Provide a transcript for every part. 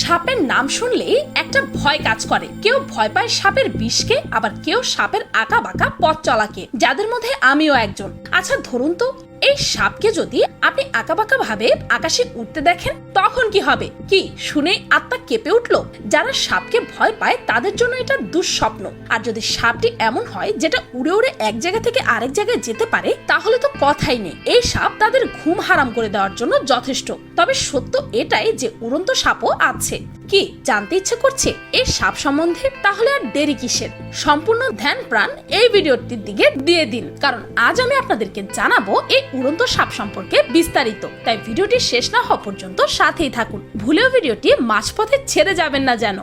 সাপের নাম শুনলেই একটা ভয় কাজ করে। কেউ ভয় পায় সাপের বিষকে, আবার কেউ সাপের আঁকা বাঁকা পথ চলাকে, যাদের মধ্যে আমিও একজন। আচ্ছা ধরুন তো, এই সাপকে যদি আপনি আঁকাবাঁকা ভাবে আকাশে উঠতে দেখেন তখন কি হবে? কি শুনে আত্মা কেঁপে উঠলো? যারা সাপকে ভয় পায় তাদের জন্য এটা দুঃস্বপ্ন। আর যদি সাপটি এমন হয় যেটা উড়ে উড়ে এক জায়গা থেকে আরেক জায়গায় যেতে পারে, তাহলে তো কথাই নেই। এই সাপ তাদের ঘুম হারাম করে দেওয়ার জন্য যথেষ্ট। তবে সত্য এটাই যে উড়ন্ত সাপও আছে। কি জানতে ইচ্ছে করছে এই সাপ সম্বন্ধে? তাহলে আর দেরি কিসের? সম্পূর্ণ ধ্যান প্রাণ এই ভিডিওটির দিকে দিয়ে দিন, কারণ আজ আমি আপনাদেরকে জানাবো এই উড়ন্ত সাপ সম্পর্কে বিস্তারিত। তাই ভিডিওটি শেষ না হওয়া পর্যন্ত সাথেই থাকুন। ভুলেও ভিডিওটি মাঝপথে ছেড়ে যাবেন না যেন।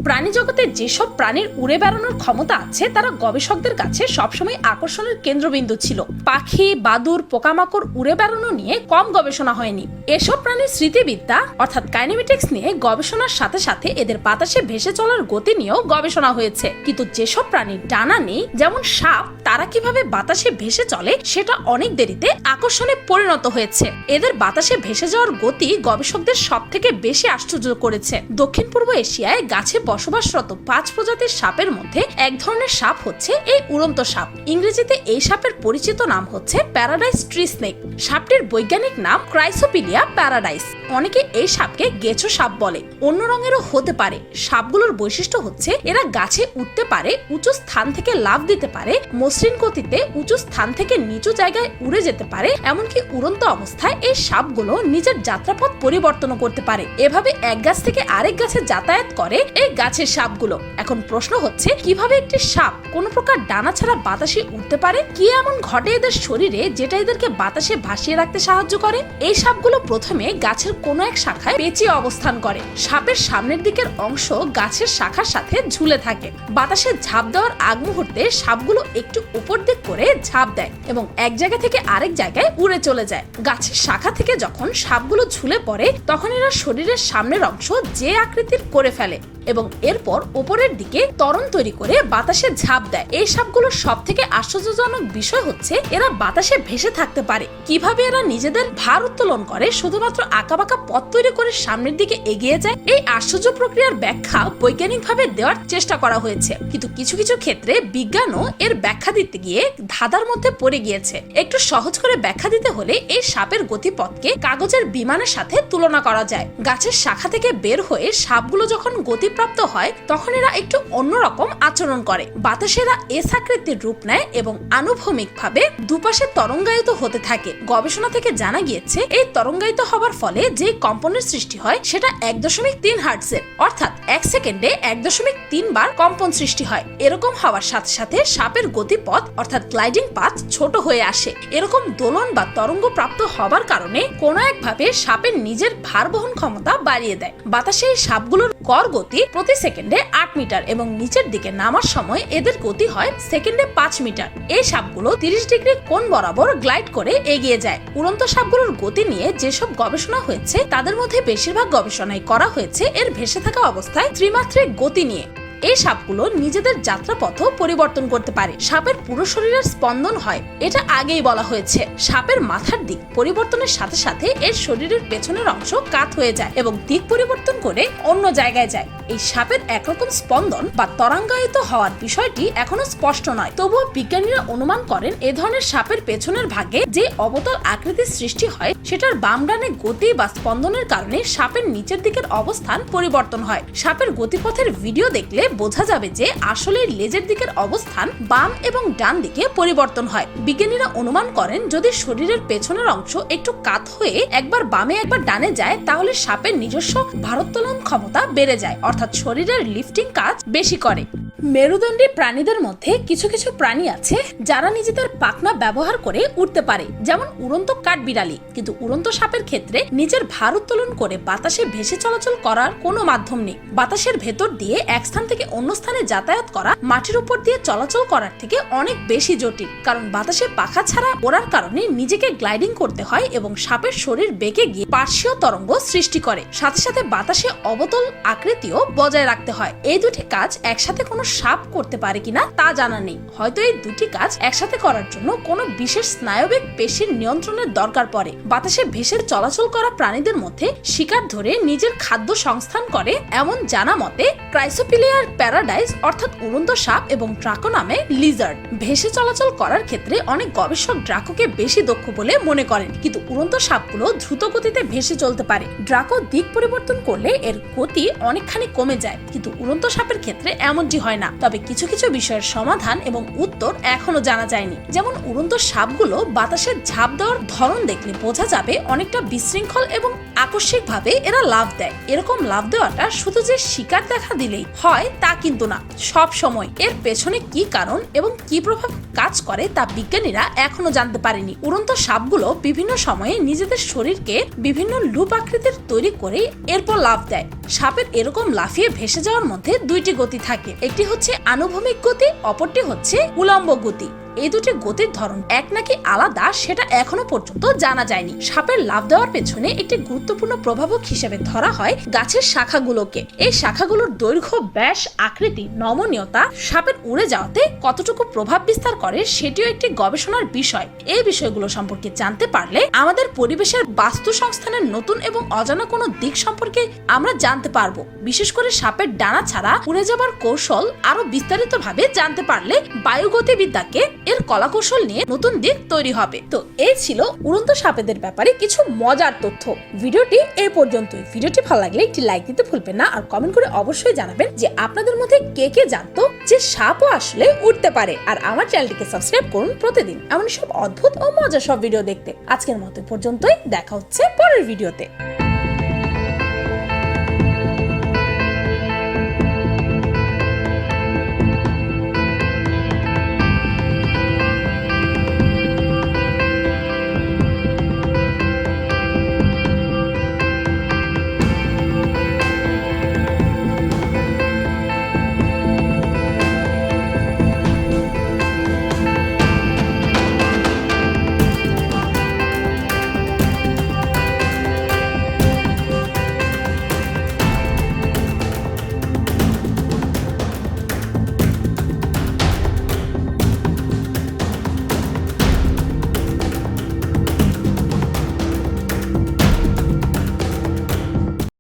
প্রাণী জগতে যেসব প্রাণীর উড়ে বেড়ানোর ক্ষমতা আছে তারা গবেষকদের কাছে সবসময় আকর্ষণের কেন্দ্রবিন্দু ছিল। পাখি, বাদুড়, পোকামাকড় উড়ে বেড়ানো নিয়ে কম গবেষণা হয়নি। এসব প্রাণীর স্মৃতিবিদ্যা অর্থাৎ কাইনেমেটিক্স নিয়ে গবেষণার সাথে সাথে এদের বাতাসে ভেসে চলার গতি নিয়েও গবেষণা হয়েছে। কিন্তু যেসব প্রাণীর ডানা নেই, যেমন সাপ, তারা কিভাবে বাতাসে ভেসে চলে সেটা অনেক দেরিতে আকর্ষণে পরিণত হয়েছে। এদের বাতাসে ভেসে যাওয়ার গতি গবেষকদের সব থেকে বেশি আশ্চর্য করেছে। দক্ষিণ পূর্ব এশিয়ায় গাছে বসবাসরত 5 প্রজাতির সাপের মধ্যে এক ধরনের সাপ হচ্ছে এই উড়ন্ত সাপ। ইংরেজিতে এই সাপের পরিচিত নাম হচ্ছে প্যারাডাইস ট্রি স্নেক। সাপটির বৈজ্ঞানিক নাম ক্রাইসোপিলিয়া প্যারাডাইস। অনেকে এই সাপকে গেছো সাপ বলে। অন্য রঙেরও হতে পারে। সাপগুলোর বৈশিষ্ট্য হচ্ছে এরা গাছে উঠতে পারে, উঁচু স্থান থেকে লাফ দিতে পারে, মসৃণ গতিতে উঁচু স্থান থেকে নিচু জায়গায় উড়ে যেতে পারে। এমনকি উড়ন্ত অবস্থায় এই সাপগুলো নিজের যাত্রাপথ পরিবর্তন করতে পারে। এভাবে এক গাছ থেকে আরেক গাছে যাতায়াত করে এই গাছের সাপগুলো। এখন প্রশ্ন হচ্ছে, কিভাবে একটি সাপ কোনো প্রকার ডানা ছাড়া বাতাসে উঠতে পারে? কি এমন ঘটে এদের শরীরে যেটা এদেরকে বাতাসে ভাসিয়ে রাখতে সাহায্য করে? এই সাপগুলো প্রথমে গাছের কোনো এক শাখায় পেঁচিয়ে অবস্থান করে। সাপের সামনের দিকের অংশ গাছের শাখার সাথে ঝুলে থাকে। বাতাসে ঝাঁপ দেওয়ার আগ মুহূর্তে সাপগুলো একটু উপর দিক করে ঝাঁপ দেয় এবং এক জায়গা থেকে আরেক জায়গায় উড়ে চলে যায়। গাছের শাখা থেকে যখন সাপগুলো ঝুলে পড়ে তখন এরা শরীরের সামনের অংশ যে আকৃতির করে ফেলে এবং এরপর উপরের দিকে ত্বরণ তৈরি করে বাতাসে ঝাঁপ দেয়। এই সাপগুলোর সব থেকে আশ্চর্যজনক বিষয় হচ্ছে এরা বাতাসে ভেসে থাকতে পারে। কিভাবে এরা নিজেদের ভার উত্তোলন করে শুধুমাত্র আঁকাবাঁকা পথ তৈরি করে সামনের দিকে এগিয়ে যায়? এই আশ্চর্য প্রক্রিয়ার ব্যাখ্যা বৈজ্ঞানিকভাবে দেওয়ার চেষ্টা করা হয়েছে, কিন্তু কিছু কিছু ক্ষেত্রে বিজ্ঞানও এর ব্যাখ্যা দিতে গিয়ে ধাঁধার মধ্যে পড়ে গিয়েছে। একটু সহজ করে ব্যাখ্যা দিতে হলে এই সাপের গতিপথকে কাগজের বিমানের সাথে তুলনা করা যায়। গাছের শাখা থেকে বের হয়ে সাপগুলো যখন গতি প্রাপ্ত হয় তখন এরা একটু অন্যরকম আচরণ করে। বাতাসে এরা এস আকৃতির রূপ নেয় এবং আনুভূমিকভাবে দুপাশে তরঙ্গায়িত হতে থাকে। গবেষণা থেকে জানা গিয়েছে এই তরঙ্গায়িত হবার ফলে যে কম্পনের সৃষ্টি হয় সেটা 1.3 হার্টজের, অর্থাৎ 1 সেকেন্ডে 1.3 বার কম্পন সৃষ্টি হয়। এরকম হওয়ার সাথে সাথে সাপের গতিপথ অর্থাৎ গ্লাইডিং পাথ ছোট হয়ে আসে। এরকম দোলন বা তরঙ্গ প্রাপ্ত হবার কারণে কোনো একভাবে সাপের নিজের ভার বহন ক্ষমতা বাড়িয়ে দেয়। বাতাসে এই সাপগুলোর গড় গতি প্রতি সেকেন্ডে 8 মিটার এবং নিচের দিকে নামার সময় এদের গতি হয় সেকেন্ডে 5 মিটার। এই সাপগুলো 30 ডিগ্রি কোণ বরাবর গ্লাইড করে এগিয়ে যায়। উড়ন্ত সাপগুলোর গতি নিয়ে যেসব গবেষণা হয়েছে তাদের মধ্যে বেশিরভাগ গবেষণাই করা হয়েছে এর ভেসে থাকা অবস্থায় ত্রিমাত্রিক গতি নিয়ে। এই সাপগুলো নিজেদের যাত্রাপথ পরিবর্তন করতে পারে। সাপের পুরো শরীরের স্পন্দন হয়, এটা আগেই বলা হয়েছে। সাপের মাথার দিক পরিবর্তনের সাথে সাথে এর শরীরের পেছনের অংশ কাত হয়ে যায় এবং দিক পরিবর্তন করে অন্য জায়গায় যায়। এই সাপের একরকম স্পন্দন বা তরঙ্গায়িত হওয়ার বিষয়টি এখনো স্পষ্ট নয়। তবুও বিজ্ঞানীরা অনুমান করেন এ ধরনের সাপের পেছনের ভাগে যে অবতল আকৃতির সৃষ্টি হয় সেটার বাম ডানে গতি বা স্পন্দনের কারণে সাপের নিচের দিকের অবস্থান পরিবর্তন হয়। সাপের গতিপথের ভিডিও দেখলে বোঝা যাবে যে আসলে লেজের দিকের অবস্থান বাম এবং ডান দিকে পরিবর্তন হয়। বিজ্ঞানীরা অনুমান করেন যদি শরীরের পেছনের অংশ একটু কাত হয়ে একবার বামে একবার ডানে যায় তাহলে সাপের নিজস্ব ভারোত্তোলন ক্ষমতা বেড়ে যায়, অর্থাৎ শরীরের লিফটিং কাজ বেশি করে। মেরুদণ্ডী প্রাণীদের মধ্যে কিছু কিছু প্রাণী আছে যারা নিজেদের পাখনা ব্যবহার করে উঠতে পারে, যেমন উড়ন্ত কাঠবিড়ালি। কিন্তু উড়ন্ত সাপের ক্ষেত্রে নিজের ভার উত্তোলন করে বাতাসে ভেসে চলাচল করার কোনো মাধ্যম নেই। বাতাসের ভেতর দিয়ে এক স্থান থেকে অন্য স্থানে যাতায়াত করা মাটির উপর দিয়ে চলাচল করার থেকে অনেক বেশি জটিল, কারণ বাতাসে পাখা ছাড়া ওড়ার কারণে নিজেকে গ্লাইডিং করতে হয় এবং সাপের শরীর বেঁকে গিয়ে পার্শ্বীয় তরঙ্গ সৃষ্টি করে। সাথে সাথে বাতাসে অবতল আকৃতিও বজায় রাখতে হয়। এই দুটি কাজ একসাথে কোনো সাপ করতে পারে কিনা তা জানা নেই। হয়তো এই দুটি কাজ একসাথে করার জন্য কোনো বিশেষ স্নায়বিক পেশির নিয়ন্ত্রণের দরকার পড়ে। বাতাসে ভেসে চলাচল করা প্রাণীদের মধ্যে শিকার ধরে নিজের খাদ্য সংস্থান করে এমন জানা মতে ক্রাইসোপিলিয়ার প্যারাডাইস অর্থাৎ উড়ন্ত সাপ এবং ড্রাকো নামে লিজার্ড। ভেসে চলাচল করার ক্ষেত্রে অনেক গবেষক ড্রাকোকে বেশি দক্ষ বলে মনে করেন, কিন্তু উড়ন্ত সাপগুলো দ্রুত গতিতে ভেসে চলতে পারে। ড্রাকো দিক পরিবর্তন করলে এর গতি অনেকখানি কমে যায়, কিন্তু উড়ন্ত সাপের ক্ষেত্রে এমনটি হয় না। তবে কিছু কিছু বিষয়ের সমাধান এবং উত্তর এখনো জানা যায়নি। যেমন উড়ন্ত সাপগুলো বাতাসে ঝাঁপ দেওয়ার ধরন দেখলে বোঝা যাবে অনেকটা বিশৃঙ্খল এবং আকস্মিকভাবে এরা লাফ দেয়। এরকম লাফ দেওয়াটা শুধু যে শিকার দেখা দিলেই হয় তা কিন্তু না, সব সময়। এর পেছনে কি কারণ এবং কি প্রভাব কাজ করে তা বিজ্ঞানীরা এখনো জানতে পারেনি। উড়ন্ত সাপগুলো বিভিন্ন সময়ে নিজেদের শরীরকে বিভিন্ন লুপ আকৃতির তৈরি করে এরপর লাফ দেয়। সাপের এরকম লাফিয়ে ভেসে যাওয়ার মধ্যে দুইটি গতি থাকে, একটি হচ্ছে আনুভূমিক গতি, অপরটি হচ্ছে উলম্ব গতি। এই দুটি গতির ধরন এক নাকি আলাদা সেটা এখনো পর্যন্ত জানা যায়নি। সাপের লাফ দেওয়ার পেছনে একটি গুরুত্বপূর্ণ প্রভাবক হিসেবে ধরা হয় গাছের শাখাগুলোকে। এই শাখাগুলোর দৈর্ঘ্য, ব্যাস, আকৃতি, নমনীয়তা সাপের উড়ে যাওয়াতে কতটুকু প্রভাব বিস্তার করে সেটিও একটি গবেষণার বিষয়। এই বিষয়গুলো সম্পর্কে জানতে পারলে আমাদের পরিবেশের বাস্তু সংস্থানের নতুন এবং অজানা কোনো দিক সম্পর্কে আমরা জানতে পারবো। বিশেষ করে সাপের ডানা ছাড়া উড়ে যাবার কৌশল আরো বিস্তারিতভাবে জানতে পারলে বায়ুগতিবিদ্যাকে এর কলাকৌশল নিয়ে নতুন দিক তৈরি হবে। তো এই ছিল উড়ন্ত সাপেদের ব্যাপারে কিছু মজার তথ্য। ভিডিওটি এই পর্যন্তই। ভিডিওটি ভালো লাগলে একটি লাইক দিতে ভুলবেন না, আর কমেন্ট করে অবশ্যই জানাবেন যে আপনাদের মধ্যে কে কে জানতো যে সাপও আসলে উঠতে পারে। আর আমার চ্যানেলটিকে সাবস্ক্রাইব করুন প্রতিদিন এমন সব অদ্ভুত ও মজার সব ভিডিও দেখতে। আজকের মতো পর্যন্তই, দেখা হচ্ছে পরের ভিডিওতে।